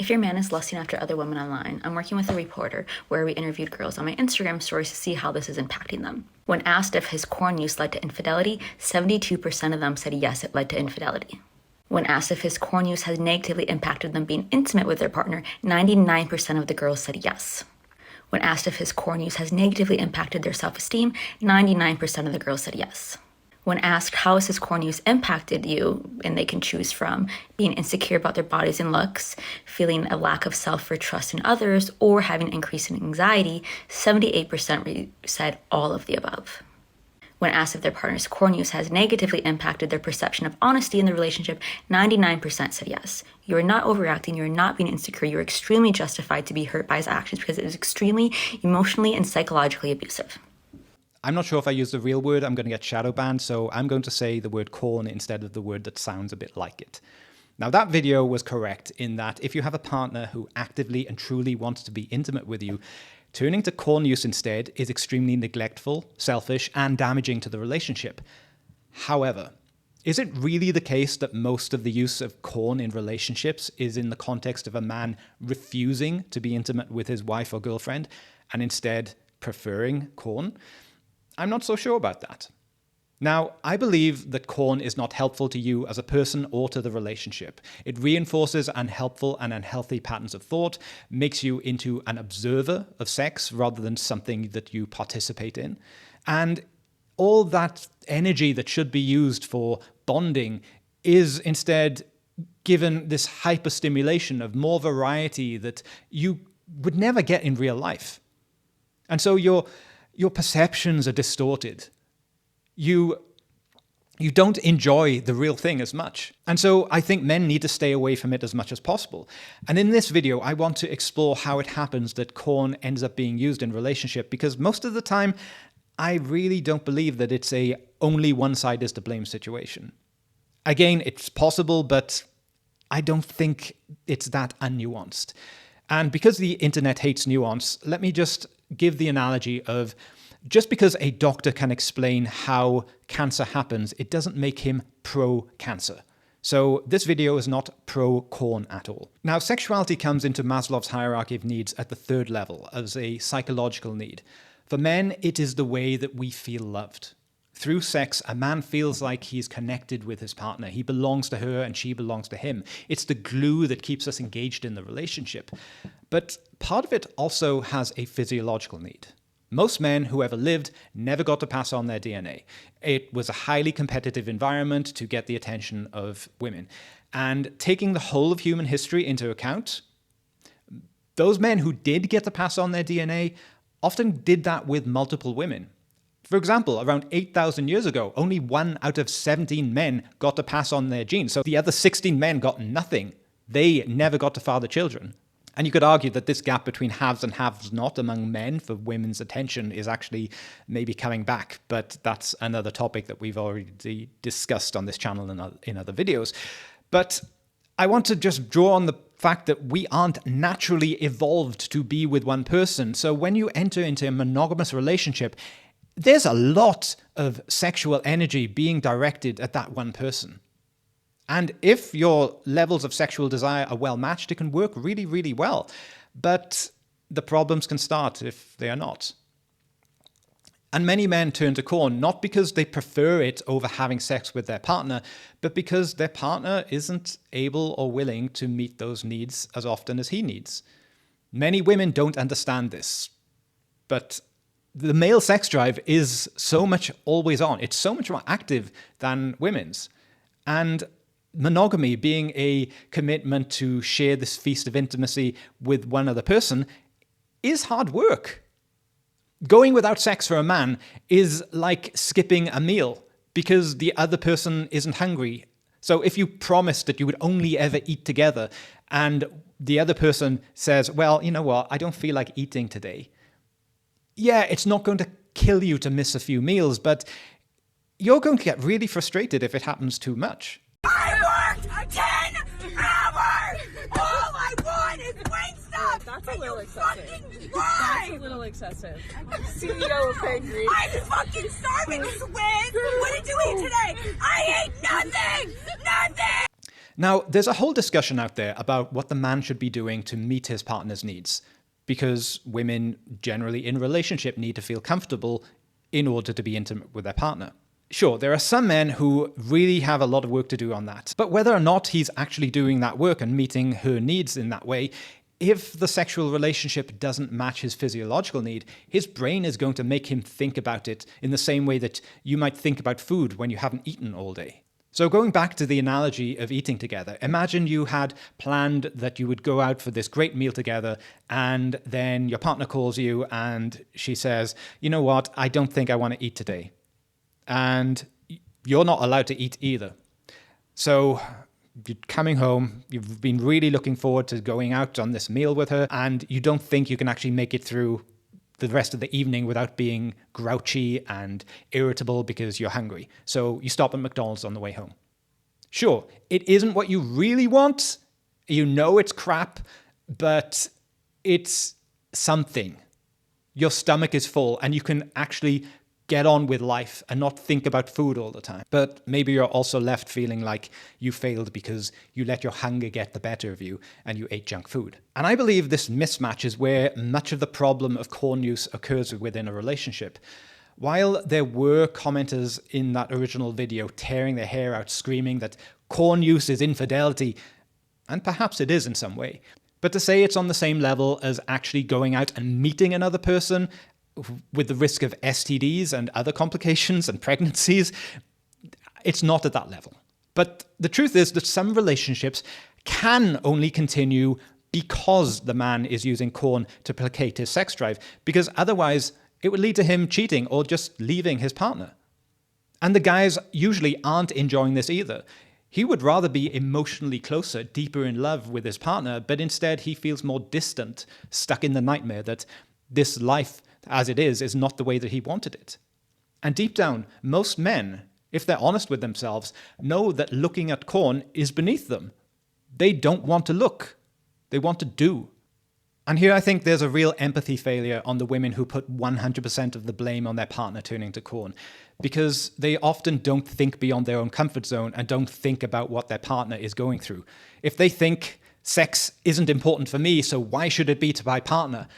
If your man is lusting after other women online, I'm working with a reporter where we interviewed girls on my Instagram stories to see how this is impacting them. When asked if his porn use led to infidelity, 72% of them said yes, it led to infidelity. When asked if his porn use has negatively impacted them being intimate with their partner, 99% of the girls said yes. When asked if his porn use has negatively impacted their self-esteem, 99% of the girls said yes. When asked how has his porn use impacted you, and they can choose from being insecure about their bodies and looks, feeling a lack of self or trust in others, or having increasing anxiety, 78% said all of the above. When asked if their partner's porn use has negatively impacted their perception of honesty in the relationship, 99% said yes. You are not overreacting, you are not being insecure, you are extremely justified to be hurt by his actions because it is extremely emotionally and psychologically abusive. I'm not sure if I use the real word, I'm going to get shadow banned, so I'm going to say the word corn instead of the word that sounds a bit like it. Now that video was correct in that if you have a partner who actively and truly wants to be intimate with you, turning to corn use instead is extremely neglectful, selfish, and damaging to the relationship. However, is it really the case that most of the use of corn in relationships is in the context of a man refusing to be intimate with his wife or girlfriend and instead preferring corn? I'm not so sure about that. Now, I believe that corn is not helpful to you as a person or to the relationship. It reinforces unhelpful and unhealthy patterns of thought, makes you into an observer of sex rather than something that you participate in. And all that energy that should be used for bonding is instead given this hyperstimulation of more variety that you would never get in real life. And so your perceptions are distorted. You don't enjoy the real thing as much. And so I think men need to stay away from it as much as possible. And in this video, I want to explore how it happens that corn ends up being used in relationship, because most of the time, I really don't believe that it's a only one side is to blame situation. Again, it's possible, but I don't think it's that unnuanced. And because the internet hates nuance, let me just give the analogy of just because a doctor can explain how cancer happens, it doesn't make him pro-cancer. So this video is not pro-corn at all. Now, sexuality comes into Maslow's hierarchy of needs at the third level as a psychological need. For men, it is the way that we feel loved. Through sex, a man feels like he's connected with his partner. He belongs to her and she belongs to him. It's the glue that keeps us engaged in the relationship. But part of it also has a physiological need. Most men who ever lived never got to pass on their DNA. It was a highly competitive environment to get the attention of women. And taking the whole of human history into account, those men who did get to pass on their DNA often did that with multiple women. For example, around 8,000 years ago, only 1 out of 17 men got to pass on their genes. So the other 16 men got nothing. They never got to father children. And you could argue that this gap between haves and haves not among men for women's attention is actually maybe coming back. But that's another topic that we've already discussed on this channel and in other videos. But I want to just draw on the fact that we aren't naturally evolved to be with one person. So when you enter into a monogamous relationship, there's a lot of sexual energy being directed at that one person. And if your levels of sexual desire are well matched, it can work really, really well. But the problems can start if they are not. And many men turn to corn not because they prefer it over having sex with their partner, but because their partner isn't able or willing to meet those needs as often as he needs. Many women don't understand this, but the male sex drive is so much always on. It's so much more active than women's. And monogamy being a commitment to share this feast of intimacy with one other person is hard work. Going without sex for a man is like skipping a meal because the other person isn't hungry. So if you promised that you would only ever eat together and the other person says, well, you know what, I don't feel like eating today. Yeah, it's not going to kill you to miss a few meals, but you're going to get really frustrated if it happens too much. I worked 10 hours! All I want is Wingstop! That's a little excessive. That's a little excessive. CEO of Pangry. I'm fucking starving, Swizz! What did you eat today? I ate nothing! Nothing! Now, there's a whole discussion out there about what the man should be doing to meet his partner's needs, because women generally in a relationship need to feel comfortable in order to be intimate with their partner. Sure, there are some men who really have a lot of work to do on that, but whether or not he's actually doing that work and meeting her needs in that way, if the sexual relationship doesn't match his physiological need, his brain is going to make him think about it in the same way that you might think about food when you haven't eaten all day. So going back to the analogy of eating together, imagine you had planned that you would go out for this great meal together, and then your partner calls you and she says, you know what, I don't think I want to eat today. And you're not allowed to eat either. So you're coming home, you've been really looking forward to going out on this meal with her, and you don't think you can actually make it through the rest of the evening without being grouchy and irritable because you're hungry. So you stop at McDonald's on the way home. Sure, it isn't what you really want. You know it's crap, but it's something. Your stomach is full and you can actually get on with life and not think about food all the time. But maybe you're also left feeling like you failed because you let your hunger get the better of you and you ate junk food. And I believe this mismatch is where much of the problem of corn use occurs within a relationship. While there were commenters in that original video tearing their hair out, screaming that corn use is infidelity, and perhaps it is in some way, but to say it's on the same level as actually going out and meeting another person with the risk of STDs and other complications and pregnancies, it's not at that level. But the truth is that some relationships can only continue because the man is using corn to placate his sex drive, because otherwise it would lead to him cheating or just leaving his partner. And the guys usually aren't enjoying this either. He would rather be emotionally closer, deeper in love with his partner, but instead he feels more distant, stuck in the nightmare that this life as it is not the way that he wanted it. And deep down, most men, if they're honest with themselves, know that looking at corn is beneath them. They don't want to look. They want to do. And here I think there's a real empathy failure on the women who put 100% of the blame on their partner turning to corn, because they often don't think beyond their own comfort zone and don't think about what their partner is going through. If they think sex isn't important for me, so why should it be to my partner?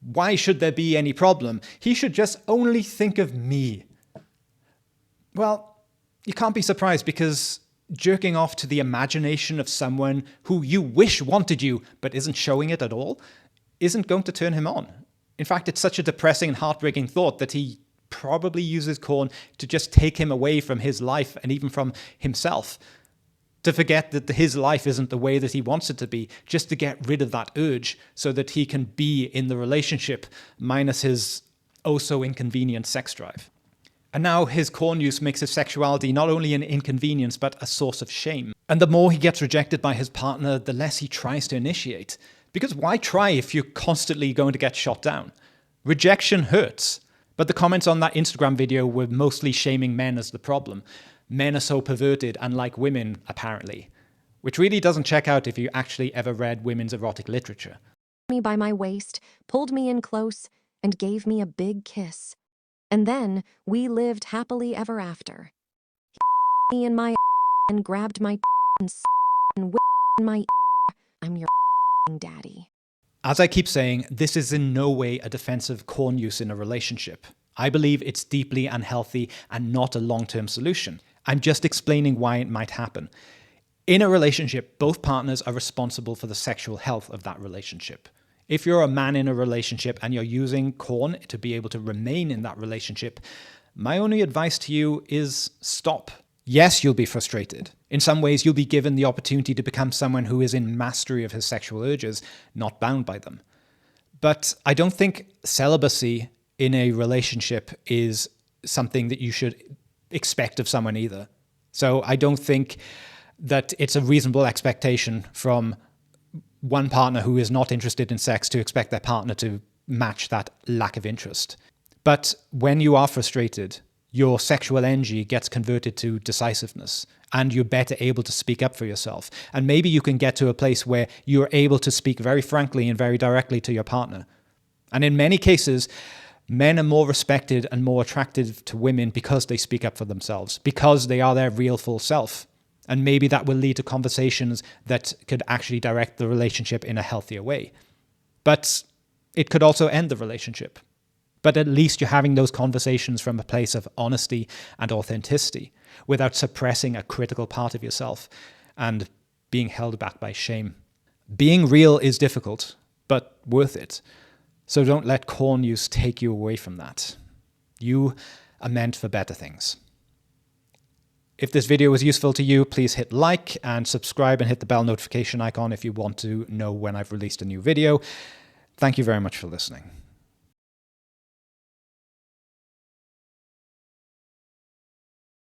Why should there be any problem? He should just only think of me. Well, you can't be surprised, because jerking off to the imagination of someone who you wish wanted you but isn't showing it at all isn't going to turn him on. In fact, it's such a depressing and heartbreaking thought that he probably uses corn to just take him away from his life and even from himself. To forget that his life isn't the way that he wants it to be, just to get rid of that urge so that he can be in the relationship minus his oh-so-inconvenient sex drive. And now his corn use makes his sexuality not only an inconvenience, but a source of shame. And the more he gets rejected by his partner, the less he tries to initiate. Because why try if you're constantly going to get shot down? Rejection hurts. But the comments on that Instagram video were mostly shaming men as the problem. Men are so perverted, unlike women, apparently. Which really doesn't check out if you actually ever read women's erotic literature. Me by my waist, pulled me in close, and gave me a big kiss. And then we lived happily ever after. He me in my and grabbed my and in my I'm your daddy. As I keep saying, this is in no way a defense of corn use in a relationship. I believe it's deeply unhealthy and not a long-term solution. I'm just explaining why it might happen. In a relationship, both partners are responsible for the sexual health of that relationship. If you're a man in a relationship and you're using corn to be able to remain in that relationship, my only advice to you is stop. Yes, you'll be frustrated. In some ways, you'll be given the opportunity to become someone who is in mastery of his sexual urges, not bound by them. But I don't think celibacy in a relationship is something that you should expect of someone either. So I don't think that it's a reasonable expectation from one partner who is not interested in sex to expect their partner to match that lack of interest. But when you are frustrated, your sexual energy gets converted to decisiveness, and you're better able to speak up for yourself. And maybe you can get to a place where you're able to speak very frankly and very directly to your partner. And in many cases, men are more respected and more attractive to women because they speak up for themselves, because they are their real full self. And maybe that will lead to conversations that could actually direct the relationship in a healthier way. But it could also end the relationship. But at least you're having those conversations from a place of honesty and authenticity without suppressing a critical part of yourself and being held back by shame. Being real is difficult, but worth it. So don't let corn use take you away from that. You are meant for better things. If this video was useful to you, please hit like and subscribe and hit the bell notification icon if you want to know when I've released a new video. Thank you very much for listening.